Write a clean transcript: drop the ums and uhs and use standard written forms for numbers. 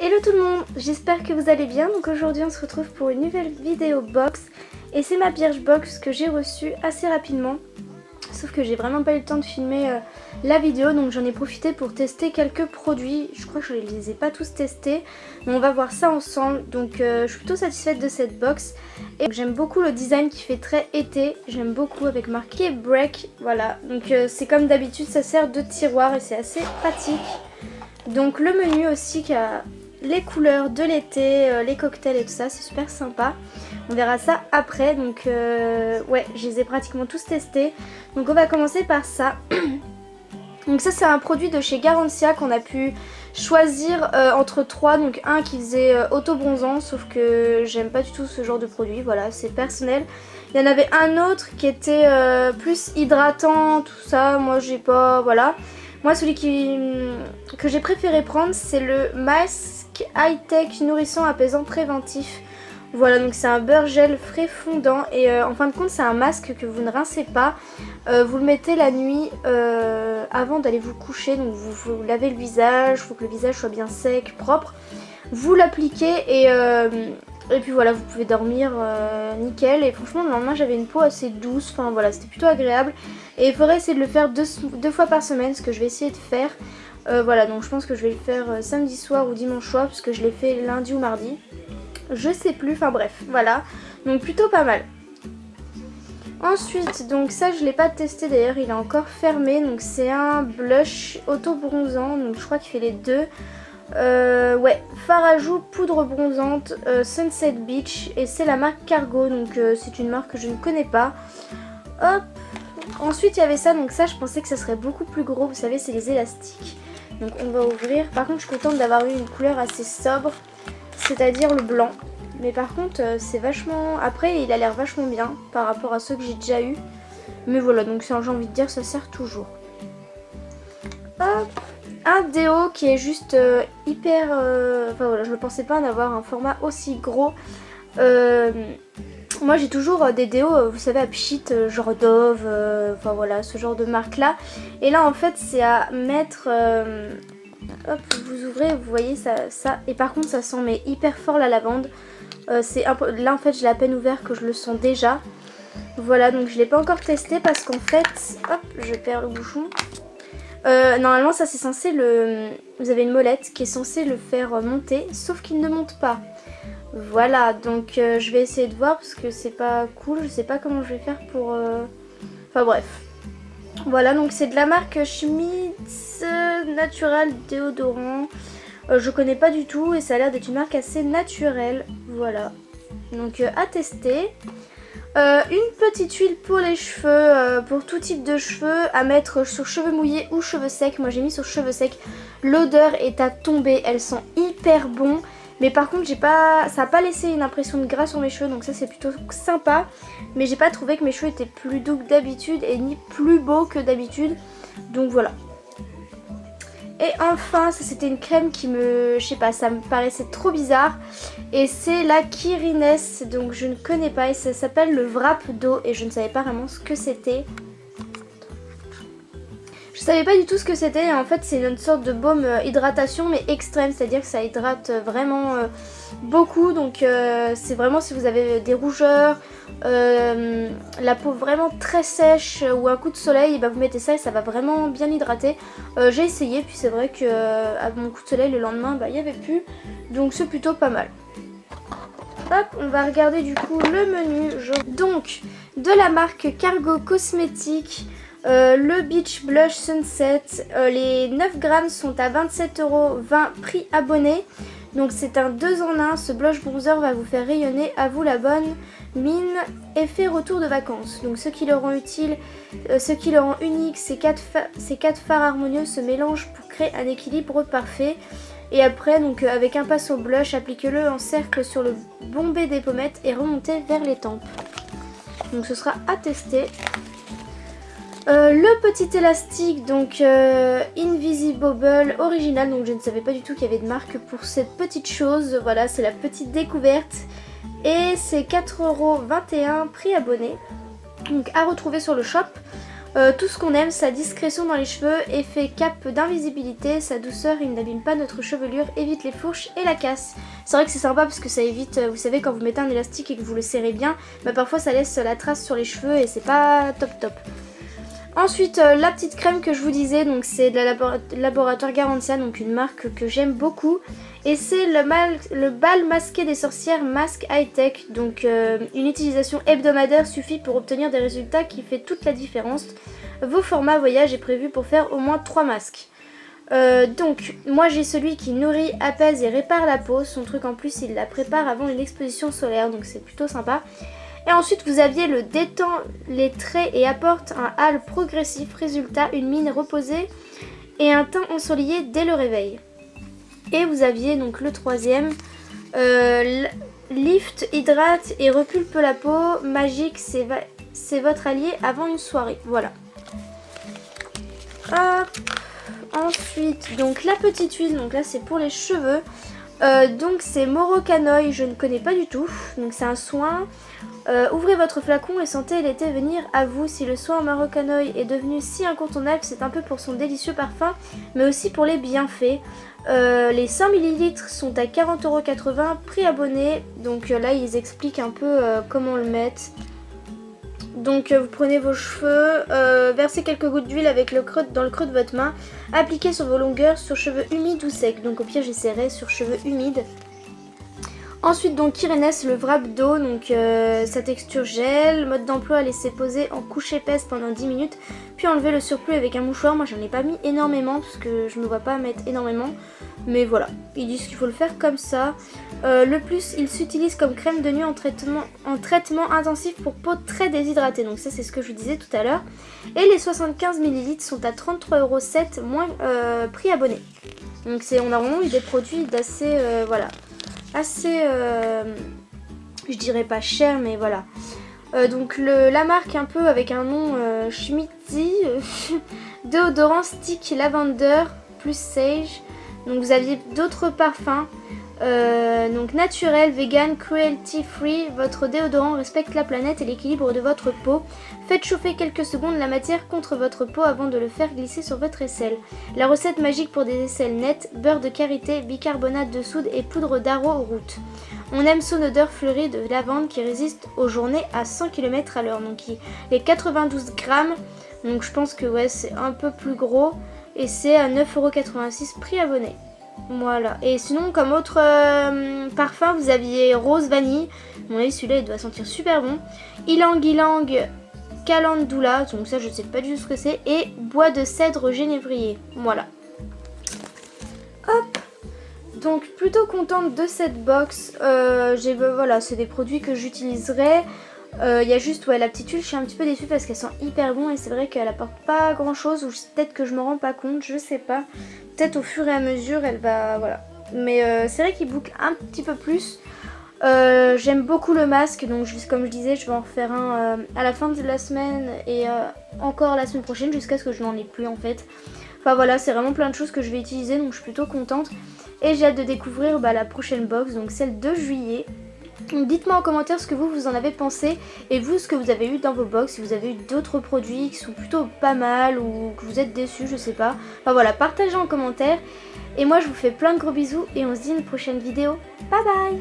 Hello tout le monde, j'espère que vous allez bien. Donc aujourd'hui on se retrouve pour une nouvelle vidéo box. Et c'est ma Birchbox que j'ai reçue assez rapidement. Sauf que j'ai vraiment pas eu le temps de filmer la vidéo, donc j'en ai profité pour tester quelques produits. Je crois que je les ai pas tous testés, mais on va voir ça ensemble. Donc je suis plutôt satisfaite de cette box. Et j'aime beaucoup le design qui fait très été. J'aime beaucoup avec marqué break. Voilà, donc c'est comme d'habitude, ça sert de tiroir et c'est assez pratique. Donc le menu aussi qui a les couleurs de l'été, les cocktails et tout ça, c'est super sympa. On verra ça après, donc ouais, je les ai pratiquement tous testés. Donc on va commencer par ça. Donc ça c'est un produit de chez Garancia qu'on a pu choisir entre trois. Donc un qui faisait auto-bronzant, sauf que j'aime pas du tout ce genre de produit, voilà, c'est personnel. Il y en avait un autre qui était plus hydratant, tout ça, moi j'ai pas, voilà. Moi celui que j'ai préféré prendre c'est le masque high-tech nourrissant apaisant préventif. Voilà, donc c'est un beurre gel frais fondant et en fin de compte c'est un masque que vous ne rincez pas. Vous le mettez la nuit avant d'aller vous coucher, donc vous lavez le visage, il faut que le visage soit bien sec, propre. Vous l'appliquez et puis voilà, vous pouvez dormir nickel. Et franchement le lendemain j'avais une peau assez douce, enfin voilà, c'était plutôt agréable. Et il faudrait essayer de le faire deux fois par semaine, ce que je vais essayer de faire. Voilà, donc je pense que je vais le faire samedi soir ou dimanche soir, parce que je l'ai fait lundi ou mardi. Je sais plus, enfin bref, voilà. Donc plutôt pas mal. Ensuite, donc ça je l'ai pas testé d'ailleurs, il est encore fermé. Donc c'est un blush auto-bronzant, donc je crois qu'il fait les deux. Ouais, fard à joues, poudre bronzante, Sunset Beach. Et c'est la marque Cargo, donc c'est une marque que je ne connais pas. Hop. Ensuite il y avait ça, donc ça je pensais que ça serait beaucoup plus gros, vous savez c'est les élastiques. Donc on va ouvrir, par contre je suis contente d'avoir eu une couleur assez sobre, c'est-à-dire le blanc. Mais par contre c'est vachement, après il a l'air vachement bien par rapport à ceux que j'ai déjà eu. Mais voilà, donc j'ai envie de dire ça sert toujours. Hop, un déo qui est juste hyper, enfin voilà, je ne pensais pas en avoir un format aussi gros. Moi j'ai toujours des déos, vous savez, à pchit, genre Dove, enfin voilà, ce genre de marque là. Et là en fait c'est à mettre, hop, vous ouvrez, vous voyez ça, et par contre ça sent mais hyper fort la lavande. Là en fait je l'ai à peine ouvert que je le sens déjà. Voilà, donc je l'ai pas encore testé parce qu'en fait, hop, je perds le bouchon. Normalement ça c'est censé vous avez une molette qui est censée le faire monter, sauf qu'il ne monte pas. Voilà, donc je vais essayer de voir parce que c'est pas cool, je sais pas comment je vais faire pour... Enfin bref. Voilà, donc c'est de la marque Schmitz Natural Déodorant. Je connais pas du tout et ça a l'air d'être une marque assez naturelle. Voilà, donc à tester. Une petite huile pour les cheveux, pour tout type de cheveux, à mettre sur cheveux mouillés ou cheveux secs. Moi j'ai mis sur cheveux secs. L'odeur est à tomber, elle sent hyper bon. Mais par contre ça n'a pas laissé une impression de gras sur mes cheveux, donc ça c'est plutôt sympa. Mais j'ai pas trouvé que mes cheveux étaient plus doux que d'habitude et ni plus beaux que d'habitude. Donc voilà. Et enfin, ça c'était une crème qui je sais pas, ça me paraissait trop bizarre. Et c'est la Kirines, donc je ne connais pas et ça s'appelle le Wrap d'eau et je ne savais pas vraiment ce que c'était. Je savais pas du tout ce que c'était, en fait c'est une sorte de baume hydratation mais extrême, c'est-à-dire que ça hydrate vraiment beaucoup, donc c'est vraiment si vous avez des rougeurs, la peau vraiment très sèche ou un coup de soleil, et bah vous mettez ça et ça va vraiment bien hydrater. J'ai essayé puis c'est vrai que à mon coup de soleil le lendemain bah il n'y avait plus, donc c'est plutôt pas mal. Hop, on va regarder du coup le menu. Donc de la marque Cargo Cosmétiques. Le Beach Blush Sunset, les 9 grammes sont à 27,20 € prix abonné. Donc c'est un 2 en 1, ce blush bronzer va vous faire rayonner, à vous la bonne mine, effet retour de vacances. Donc ce qui le rend utile, ce qui le rend unique, ces quatre fards harmonieux se mélangent pour créer un équilibre parfait. Et après donc avec un pinceau blush, appliquez-le en cercle sur le bombé des pommettes et remontez vers les tempes. Donc ce sera à tester. Le petit élastique, donc Invisible original, donc je ne savais pas du tout qu'il y avait de marque pour cette petite chose. Voilà, c'est la petite découverte et c'est 4,21 € prix abonné. Donc à retrouver sur le shop. Tout ce qu'on aime, sa discrétion dans les cheveux, effet cape d'invisibilité, sa douceur, il n'abîme pas notre chevelure, évite les fourches et la casse. C'est vrai que c'est sympa parce que ça évite, vous savez quand vous mettez un élastique et que vous le serrez bien, bah parfois ça laisse la trace sur les cheveux et c'est pas top top. Ensuite la petite crème que je vous disais, donc c'est de la laboratoire Garantia, donc une marque que j'aime beaucoup. Et c'est le bal masqué des sorcières masque high-tech, donc une utilisation hebdomadaire suffit pour obtenir des résultats qui fait toute la différence. Vos formats voyage est prévu pour faire au moins 3 masques. Donc moi j'ai celui qui nourrit, apaise et répare la peau, son truc en plus il la prépare avant une exposition solaire, donc c'est plutôt sympa. Et ensuite vous aviez le détend les traits et apporte un hâle progressif, résultat une mine reposée et un teint ensoleillé dès le réveil. Et vous aviez donc le troisième, lift, hydrate et repulpe la peau, magique, c'est votre allié avant une soirée, voilà. Hop. Ensuite, donc la petite huile, donc là c'est pour les cheveux, donc c'est Morocanoï, je ne connais pas du tout, donc c'est un soin. Ouvrez votre flacon et sentez l'été venir à vous. Si le soin Morocanoï est devenu si incontournable, c'est un peu pour son délicieux parfum, mais aussi pour les bienfaits. Les 100 ml sont à 40,80 €, prix abonné. Donc là ils expliquent un peu comment le mettre. Donc vous prenez vos cheveux, versez quelques gouttes d'huile avec dans le creux de votre main, appliquez sur vos longueurs sur cheveux humides ou secs. Donc au pire j'essaierai sur cheveux humides. Ensuite donc Irenes, le wrap d'eau, donc sa texture gel, mode d'emploi, laisser poser en couche épaisse pendant 10 minutes, puis enlever le surplus avec un mouchoir. Moi j'en ai pas mis énormément parce que je me vois pas mettre énormément, mais voilà, ils disent qu'il faut le faire comme ça. Le plus, il s'utilise comme crème de nuit en traitement intensif pour peau très déshydratée, donc ça c'est ce que je vous disais tout à l'heure. Et les 75 ml sont à 33,07 € moins prix abonné. Donc on a vraiment eu des produits d'assez, voilà, assez, je dirais pas cher, mais voilà. Donc la marque un peu avec un nom Schmitty, déodorant stick lavender plus sage. Donc vous aviez d'autres parfums, donc naturel, vegan, cruelty free. Votre déodorant respecte la planète et l'équilibre de votre peau. Faites chauffer quelques secondes la matière contre votre peau avant de le faire glisser sur votre aisselle. La recette magique pour des aisselles nettes, beurre de karité, bicarbonate de soude et poudre d'arrowroot. On aime son odeur fleurie de lavande qui résiste aux journées à 100 km/h. Donc il est 92 grammes, donc je pense que ouais c'est un peu plus gros. Et c'est à 9,86 € prix abonné. Voilà. Et sinon comme autre parfum vous aviez rose vanille. À mon avis celui-là il doit sentir super bon. Ylang Ylang Calendula, donc ça je sais pas du tout ce que c'est. Et bois de cèdre genévrier. Voilà. Hop. Donc plutôt contente de cette box. Voilà, c'est des produits que j'utiliserai. Il y a juste la petite huile, je suis un petit peu déçue parce qu'elle sent hyper bon et c'est vrai qu'elle apporte pas grand chose, ou peut-être que je me rends pas compte, je sais pas. Peut-être au fur et à mesure elle va, voilà. Mais c'est vrai qu'il boucle un petit peu plus. J'aime beaucoup le masque, donc comme je disais je vais en refaire un à la fin de la semaine et encore la semaine prochaine jusqu'à ce que je n'en ai plus en fait. Enfin voilà, c'est vraiment plein de choses que je vais utiliser, donc je suis plutôt contente. Et j'ai hâte de découvrir la prochaine box, donc celle de juillet. Dites-moi en commentaire ce que vous en avez pensé et vous ce que vous avez eu dans vos box, si vous avez eu d'autres produits qui sont plutôt pas mal ou que vous êtes déçus, je sais pas. Enfin voilà, partagez en commentaire et moi je vous fais plein de gros bisous et on se dit à une prochaine vidéo. Bye bye.